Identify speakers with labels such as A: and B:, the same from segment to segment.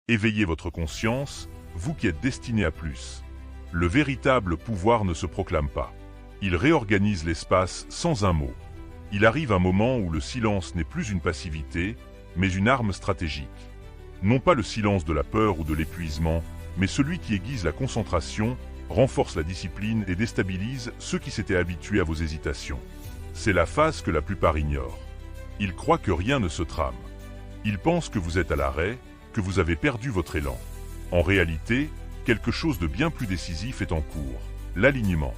A: Éveillez votre conscience, vous qui êtes destiné à plus. Le véritable pouvoir ne se proclame pas. Il réorganise l'espace sans un mot. Il arrive un moment où le silence n'est plus une passivité, mais une arme stratégique. Non pas le silence de la peur ou de l'épuisement, mais celui qui aiguise la concentration, renforce la discipline et déstabilise ceux qui s'étaient habitués à vos hésitations. C'est la phase que la plupart ignorent. Ils croient que rien ne se trame. Ils pensent que vous êtes à l'arrêt, que vous avez perdu votre élan. En réalité, quelque chose de bien plus décisif est en cours, l'alignement.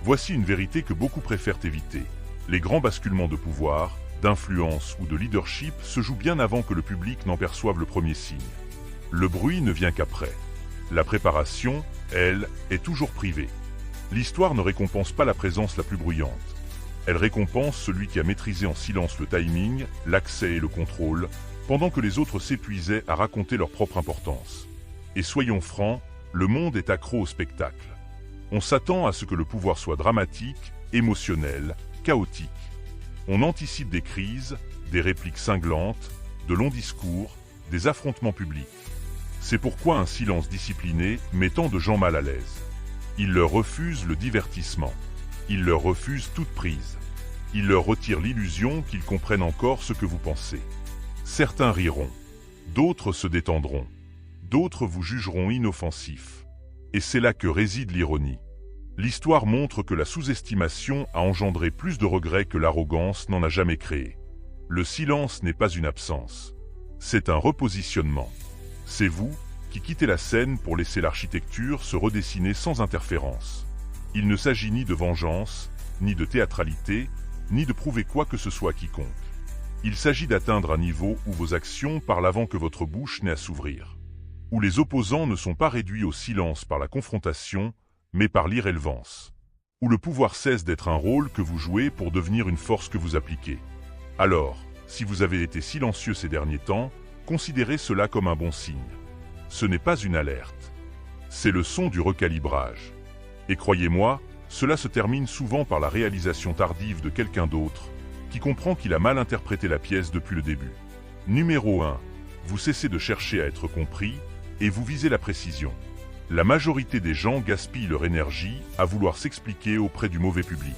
A: Voici une vérité que beaucoup préfèrent éviter. Les grands basculements de pouvoir, d'influence ou de leadership se jouent bien avant que le public n'en perçoive le premier signe. Le bruit ne vient qu'après. La préparation, elle, est toujours privée. L'histoire ne récompense pas la présence la plus bruyante. Elle récompense celui qui a maîtrisé en silence le timing, l'accès et le contrôle, pendant que les autres s'épuisaient à raconter leur propre importance. Et soyons francs, le monde est accro au spectacle. On s'attend à ce que le pouvoir soit dramatique, émotionnel, chaotique. On anticipe des crises, des répliques cinglantes, de longs discours, des affrontements publics. C'est pourquoi un silence discipliné met tant de gens mal à l'aise. Il leur refuse le divertissement. Il leur refuse toute prise. Il leur retire l'illusion qu'ils comprennent encore ce que vous pensez. Certains riront. D'autres se détendront. D'autres vous jugeront inoffensif. Et c'est là que réside l'ironie. L'histoire montre que la sous-estimation a engendré plus de regrets que l'arrogance n'en a jamais créé. Le silence n'est pas une absence. C'est un repositionnement. C'est vous qui quittez la scène pour laisser l'architecture se redessiner sans interférence. Il ne s'agit ni de vengeance, ni de théâtralité, ni de prouver quoi que ce soit à quiconque. Il s'agit d'atteindre un niveau où vos actions parlent avant que votre bouche n'ait à s'ouvrir. Où les opposants ne sont pas réduits au silence par la confrontation, mais par l'irrélevance. Où le pouvoir cesse d'être un rôle que vous jouez pour devenir une force que vous appliquez. Alors, si vous avez été silencieux ces derniers temps, considérez cela comme un bon signe. Ce n'est pas une alerte. C'est le son du recalibrage. Et croyez-moi, cela se termine souvent par la réalisation tardive de quelqu'un d'autre, qui comprend qu'il a mal interprété la pièce depuis le début. Numéro 1. Vous cessez de chercher à être compris, et vous visez la précision. La majorité des gens gaspillent leur énergie à vouloir s'expliquer auprès du mauvais public.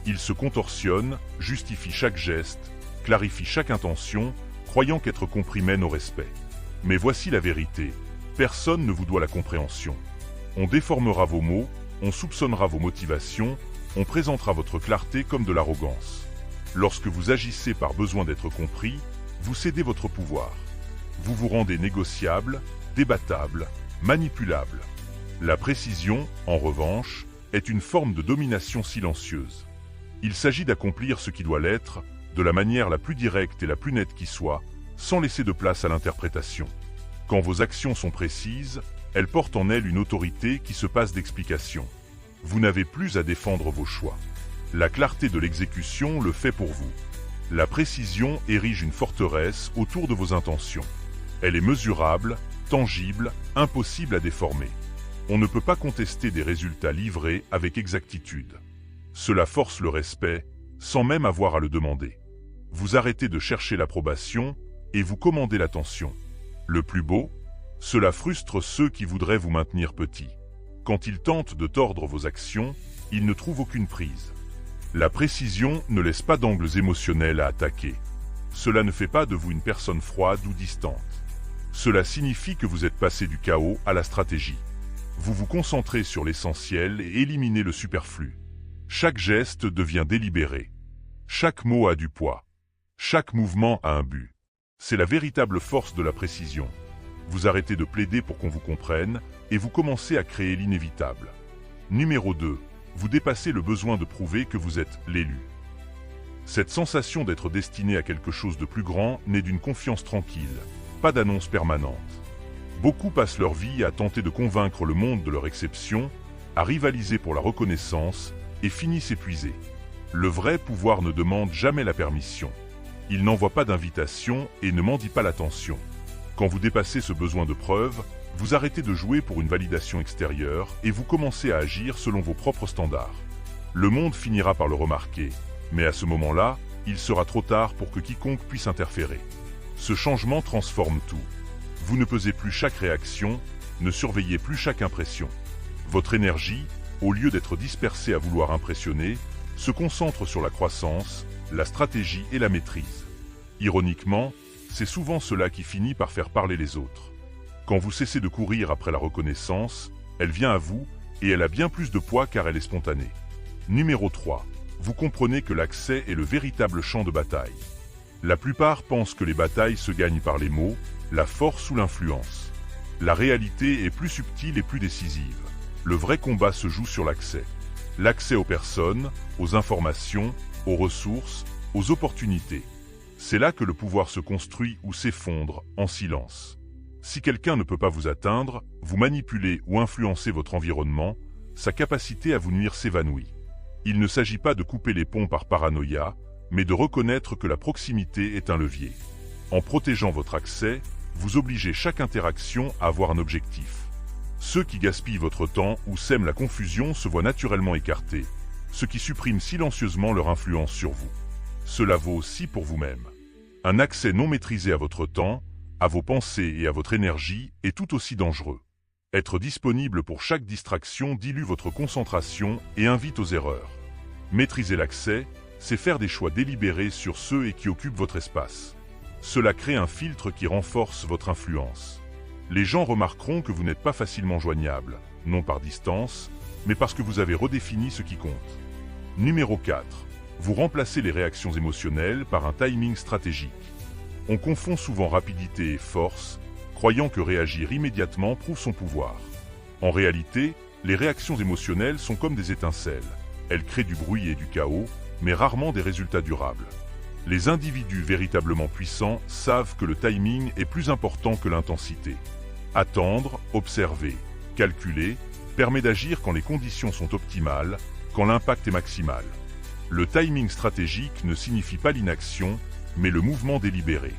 A: Ils se contorsionnent, justifient chaque geste, clarifient chaque intention, croyant qu'être compris mène au respect. Mais voici la vérité. Personne ne vous doit la compréhension. On déformera vos mots, on soupçonnera vos motivations, on présentera votre clarté comme de l'arrogance. Lorsque vous agissez par besoin d'être compris, vous cédez votre pouvoir. Vous vous rendez négociable, débattable, manipulable. La précision, en revanche, est une forme de domination silencieuse. Il s'agit d'accomplir ce qui doit l'être, de la manière la plus directe et la plus nette qui soit, sans laisser de place à l'interprétation. Quand vos actions sont précises, elles portent en elles une autorité qui se passe d'explication. Vous n'avez plus à défendre vos choix. La clarté de l'exécution le fait pour vous. La précision érige une forteresse autour de vos intentions. Elle est mesurable, tangible, impossible à déformer. On ne peut pas contester des résultats livrés avec exactitude. Cela force le respect, sans même avoir à le demander. Vous arrêtez de chercher l'approbation et vous commandez l'attention. Le plus beau, cela frustre ceux qui voudraient vous maintenir petit. Quand ils tentent de tordre vos actions, ils ne trouvent aucune prise. La précision ne laisse pas d'angles émotionnels à attaquer. Cela ne fait pas de vous une personne froide ou distante. Cela signifie que vous êtes passé du chaos à la stratégie. Vous vous concentrez sur l'essentiel et éliminez le superflu. Chaque geste devient délibéré. Chaque mot a du poids. Chaque mouvement a un but. C'est la véritable force de la précision. Vous arrêtez de plaider pour qu'on vous comprenne et vous commencez à créer l'inévitable. Numéro 2. Vous dépassez le besoin de prouver que vous êtes l'élu. Cette sensation d'être destiné à quelque chose de plus grand naît d'une confiance tranquille, pas d'annonce permanente. Beaucoup passent leur vie à tenter de convaincre le monde de leur exception, à rivaliser pour la reconnaissance et finissent épuisés. Le vrai pouvoir ne demande jamais la permission. Il n'envoie pas d'invitation et ne mendie pas l'attention. Quand vous dépassez ce besoin de preuve, vous arrêtez de jouer pour une validation extérieure et vous commencez à agir selon vos propres standards. Le monde finira par le remarquer, mais à ce moment-là, il sera trop tard pour que quiconque puisse interférer. Ce changement transforme tout. Vous ne pesez plus chaque réaction, ne surveillez plus chaque impression. Votre énergie, au lieu d'être dispersée à vouloir impressionner, se concentre sur la croissance, la stratégie et la maîtrise. Ironiquement, c'est souvent cela qui finit par faire parler les autres. Quand vous cessez de courir après la reconnaissance, elle vient à vous et elle a bien plus de poids car elle est spontanée. Numéro 3. Vous comprenez que l'accès est le véritable champ de bataille. La plupart pensent que les batailles se gagnent par les mots, la force ou l'influence. La réalité est plus subtile et plus décisive. Le vrai combat se joue sur l'accès. L'accès aux personnes, aux informations, aux ressources, aux opportunités. C'est là que le pouvoir se construit ou s'effondre en silence. Si quelqu'un ne peut pas vous atteindre, vous manipulez ou influencez votre environnement, sa capacité à vous nuire s'évanouit. Il ne s'agit pas de couper les ponts par paranoïa, mais de reconnaître que la proximité est un levier. En protégeant votre accès, vous obligez chaque interaction à avoir un objectif. Ceux qui gaspillent votre temps ou sèment la confusion se voient naturellement écartés, ce qui supprime silencieusement leur influence sur vous. Cela vaut aussi pour vous-même. Un accès non maîtrisé à votre temps, à vos pensées et à votre énergie est tout aussi dangereux. Être disponible pour chaque distraction dilue votre concentration et invite aux erreurs. Maîtriser l'accès, c'est faire des choix délibérés sur ceux et qui occupent votre espace. Cela crée un filtre qui renforce votre influence. Les gens remarqueront que vous n'êtes pas facilement joignable, non par distance, mais parce que vous avez redéfini ce qui compte. Numéro 4. Vous remplacez les réactions émotionnelles par un timing stratégique. On confond souvent rapidité et force, croyant que réagir immédiatement prouve son pouvoir. En réalité, les réactions émotionnelles sont comme des étincelles. Elles créent du bruit et du chaos, mais rarement des résultats durables. Les individus véritablement puissants savent que le timing est plus important que l'intensité. Attendre, observer, calculer, permet d'agir quand les conditions sont optimales, quand l'impact est maximal. Le timing stratégique ne signifie pas l'inaction, mais le mouvement délibéré.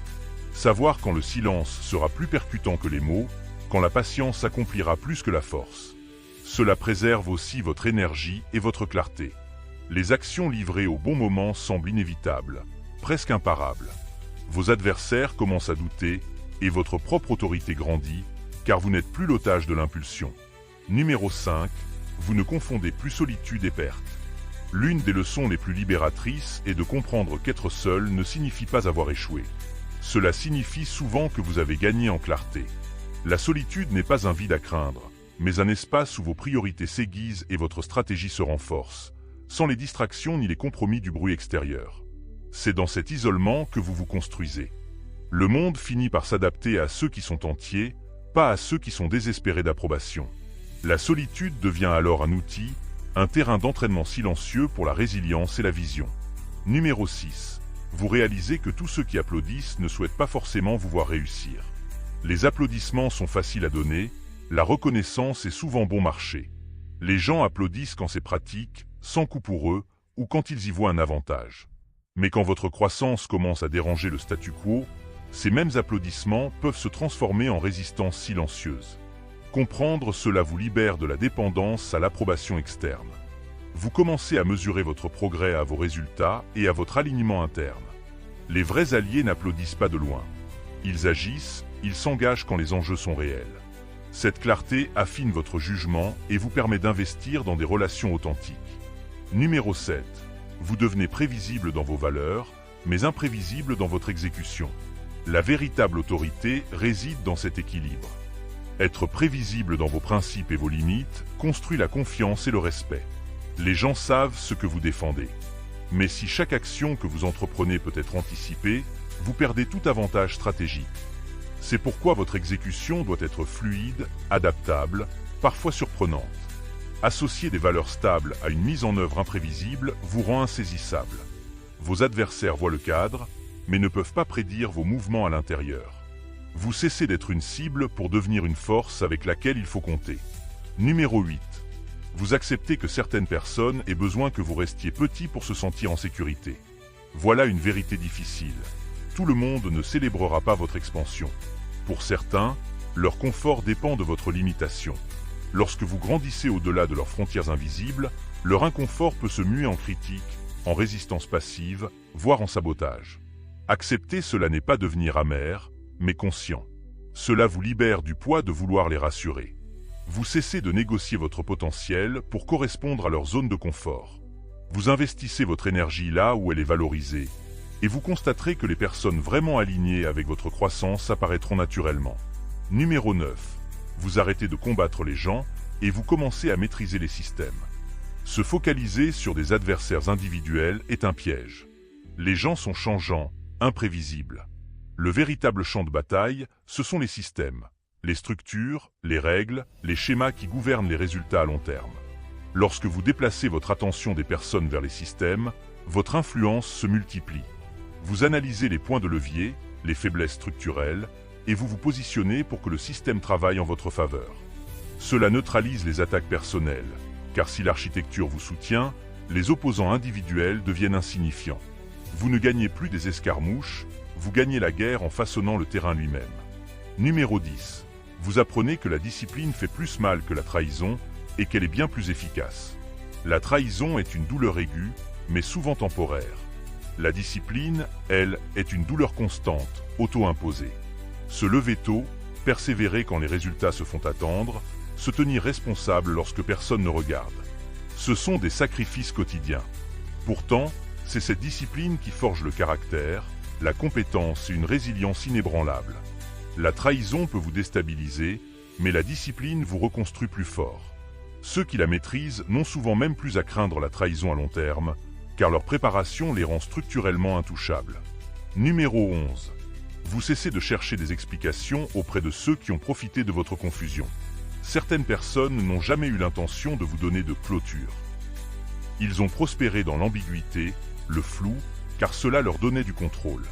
A: Savoir quand le silence sera plus percutant que les mots, quand la patience accomplira plus que la force. Cela préserve aussi votre énergie et votre clarté. Les actions livrées au bon moment semblent inévitables, presque imparables. Vos adversaires commencent à douter et votre propre autorité grandit, car vous n'êtes plus l'otage de l'impulsion. Numéro 5. Vous ne confondez plus solitude et perte. L'une des leçons les plus libératrices est de comprendre qu'être seul ne signifie pas avoir échoué. Cela signifie souvent que vous avez gagné en clarté. La solitude n'est pas un vide à craindre, mais un espace où vos priorités s'aiguisent et votre stratégie se renforce, sans les distractions ni les compromis du bruit extérieur. C'est dans cet isolement que vous vous construisez. Le monde finit par s'adapter à ceux qui sont entiers, pas à ceux qui sont désespérés d'approbation. La solitude devient alors un outil, un terrain d'entraînement silencieux pour la résilience et la vision. Numéro 6. Vous réalisez que tous ceux qui applaudissent ne souhaitent pas forcément vous voir réussir. Les applaudissements sont faciles à donner, la reconnaissance est souvent bon marché. Les gens applaudissent quand c'est pratique, sans coût pour eux, ou quand ils y voient un avantage. Mais quand votre croissance commence à déranger le statu quo, ces mêmes applaudissements peuvent se transformer en résistance silencieuse. Comprendre cela vous libère de la dépendance à l'approbation externe. Vous commencez à mesurer votre progrès à vos résultats et à votre alignement interne. Les vrais alliés n'applaudissent pas de loin. Ils agissent, ils s'engagent quand les enjeux sont réels. Cette clarté affine votre jugement et vous permet d'investir dans des relations authentiques. Numéro 7. Vous devenez prévisible dans vos valeurs, mais imprévisible dans votre exécution. La véritable autorité réside dans cet équilibre. Être prévisible dans vos principes et vos limites construit la confiance et le respect. Les gens savent ce que vous défendez. Mais si chaque action que vous entreprenez peut être anticipée, vous perdez tout avantage stratégique. C'est pourquoi votre exécution doit être fluide, adaptable, parfois surprenante. Associer des valeurs stables à une mise en œuvre imprévisible vous rend insaisissable. Vos adversaires voient le cadre, mais ne peuvent pas prédire vos mouvements à l'intérieur. Vous cessez d'être une cible pour devenir une force avec laquelle il faut compter. Numéro 8. Vous acceptez que certaines personnes aient besoin que vous restiez petit pour se sentir en sécurité. Voilà une vérité difficile. Tout le monde ne célébrera pas votre expansion. Pour certains, leur confort dépend de votre limitation. Lorsque vous grandissez au-delà de leurs frontières invisibles, leur inconfort peut se muer en critique, en résistance passive, voire en sabotage. Accepter cela n'est pas devenir amer, mais conscient. Cela vous libère du poids de vouloir les rassurer. Vous cessez de négocier votre potentiel pour correspondre à leur zone de confort. Vous investissez votre énergie là où elle est valorisée, et vous constaterez que les personnes vraiment alignées avec votre croissance apparaîtront naturellement. Numéro 9. Vous arrêtez de combattre les gens et vous commencez à maîtriser les systèmes. Se focaliser sur des adversaires individuels est un piège. Les gens sont changeants, imprévisibles. Le véritable champ de bataille, ce sont les systèmes, les structures, les règles, les schémas qui gouvernent les résultats à long terme. Lorsque vous déplacez votre attention des personnes vers les systèmes, votre influence se multiplie. Vous analysez les points de levier, les faiblesses structurelles, et vous vous positionnez pour que le système travaille en votre faveur. Cela neutralise les attaques personnelles, car si l'architecture vous soutient, les opposants individuels deviennent insignifiants. Vous ne gagnez plus des escarmouches, vous gagnez la guerre en façonnant le terrain lui-même. Numéro 10. Vous apprenez que la discipline fait plus mal que la trahison et qu'elle est bien plus efficace. La trahison est une douleur aiguë, mais souvent temporaire. La discipline, elle, est une douleur constante, auto-imposée. Se lever tôt, persévérer quand les résultats se font attendre, se tenir responsable lorsque personne ne regarde. Ce sont des sacrifices quotidiens. Pourtant, c'est cette discipline qui forge le caractère, la compétence et une résilience inébranlable. La trahison peut vous déstabiliser, mais la discipline vous reconstruit plus fort. Ceux qui la maîtrisent n'ont souvent même plus à craindre la trahison à long terme, car leur préparation les rend structurellement intouchables. Numéro 11. Vous cessez de chercher des explications auprès de ceux qui ont profité de votre confusion. Certaines personnes n'ont jamais eu l'intention de vous donner de clôture. Ils ont prospéré dans l'ambiguïté, le flou, car cela leur donnait du contrôle.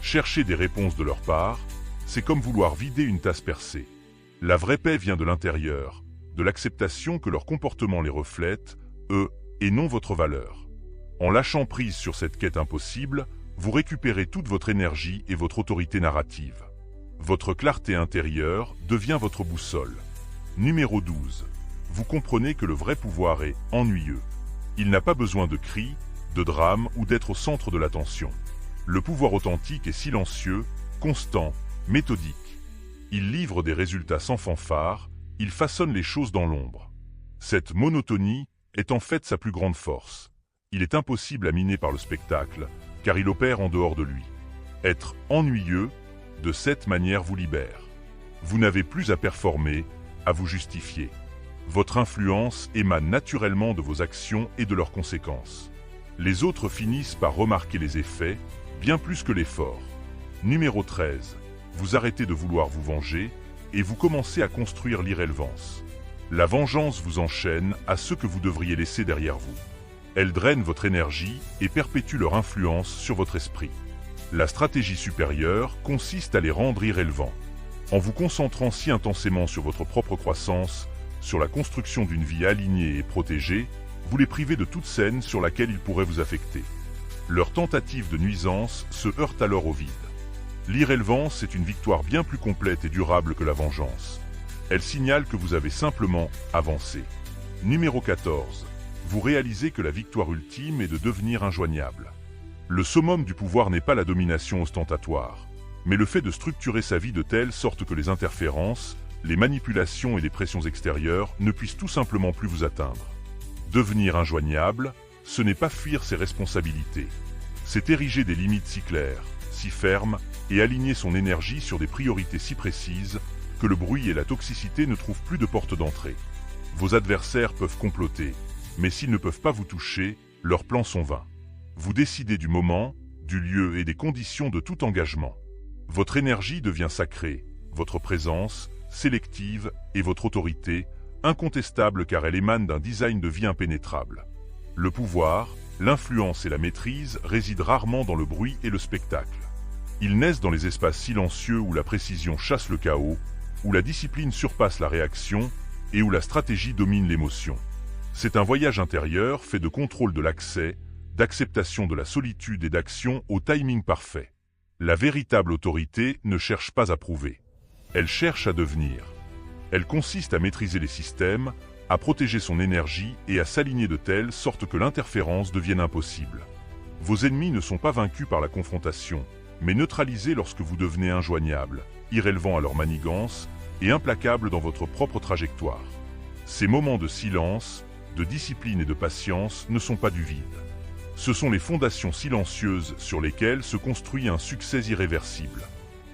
A: Chercher des réponses de leur part, c'est comme vouloir vider une tasse percée. La vraie paix vient de l'intérieur, de l'acceptation que leur comportement les reflète, eux, et non votre valeur. En lâchant prise sur cette quête impossible, vous récupérez toute votre énergie et votre autorité narrative. Votre clarté intérieure devient votre boussole. Numéro 12. Vous comprenez que le vrai pouvoir est ennuyeux. Il n'a pas besoin de cris, de drames ou d'être au centre de l'attention. Le pouvoir authentique est silencieux, constant, méthodique. Il livre des résultats sans fanfare, il façonne les choses dans l'ombre. Cette monotonie est en fait sa plus grande force. Il est impossible à miner par le spectacle, car il opère en dehors de lui. Être ennuyeux, de cette manière vous libère. Vous n'avez plus à performer, à vous justifier. Votre influence émane naturellement de vos actions et de leurs conséquences. Les autres finissent par remarquer les effets, bien plus que l'effort. Numéro 13. Vous arrêtez de vouloir vous venger et vous commencez à construire l'irrélevance. La vengeance vous enchaîne à ceux que vous devriez laisser derrière vous. Elle draine votre énergie et perpétue leur influence sur votre esprit. La stratégie supérieure consiste à les rendre irrélevants. En vous concentrant si intensément sur votre propre croissance, sur la construction d'une vie alignée et protégée, vous les privez de toute scène sur laquelle ils pourraient vous affecter. Leur tentative de nuisance se heurte alors au vide. L'irrélevance est une victoire bien plus complète et durable que la vengeance. Elle signale que vous avez simplement avancé. Numéro 14. Vous réalisez que la victoire ultime est de devenir injoignable. Le summum du pouvoir n'est pas la domination ostentatoire, mais le fait de structurer sa vie de telle sorte que les interférences, les manipulations et les pressions extérieures ne puissent tout simplement plus vous atteindre. Devenir injoignable, ce n'est pas fuir ses responsabilités. C'est ériger des limites si claires, si fermes, et aligner son énergie sur des priorités si précises que le bruit et la toxicité ne trouvent plus de porte d'entrée. Vos adversaires peuvent comploter, mais s'ils ne peuvent pas vous toucher, leurs plans sont vains. Vous décidez du moment, du lieu et des conditions de tout engagement. Votre énergie devient sacrée, votre présence, sélective, et votre autorité, incontestable car elle émane d'un design de vie impénétrable. Le pouvoir, l'influence et la maîtrise résident rarement dans le bruit et le spectacle. Ils naissent dans les espaces silencieux où la précision chasse le chaos, où la discipline surpasse la réaction et où la stratégie domine l'émotion. C'est un voyage intérieur fait de contrôle de l'accès, d'acceptation de la solitude et d'action au timing parfait. La véritable autorité ne cherche pas à prouver. Elle cherche à devenir. Elle consiste à maîtriser les systèmes, à protéger son énergie et à s'aligner de telle sorte que l'interférence devienne impossible. Vos ennemis ne sont pas vaincus par la confrontation, mais neutralisés lorsque vous devenez injoignable, irrélevants à leur manigance et implacables dans votre propre trajectoire. Ces moments de silence, de discipline et de patience ne sont pas du vide. Ce sont les fondations silencieuses sur lesquelles se construit un succès irréversible.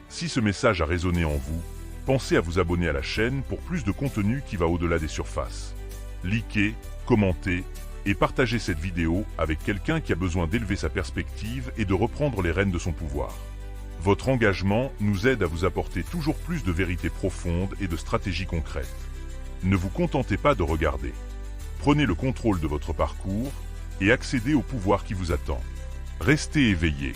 A: Si ce message a résonné en vous, pensez à vous abonner à la chaîne pour plus de contenu qui va au-delà des surfaces. Likez, commentez et partagez cette vidéo avec quelqu'un qui a besoin d'élever sa perspective et de reprendre les rênes de son pouvoir. Votre engagement nous aide à vous apporter toujours plus de vérités profondes et de stratégies concrètes. Ne vous contentez pas de regarder. Prenez le contrôle de votre parcours et accédez au pouvoir qui vous attend. Restez éveillés.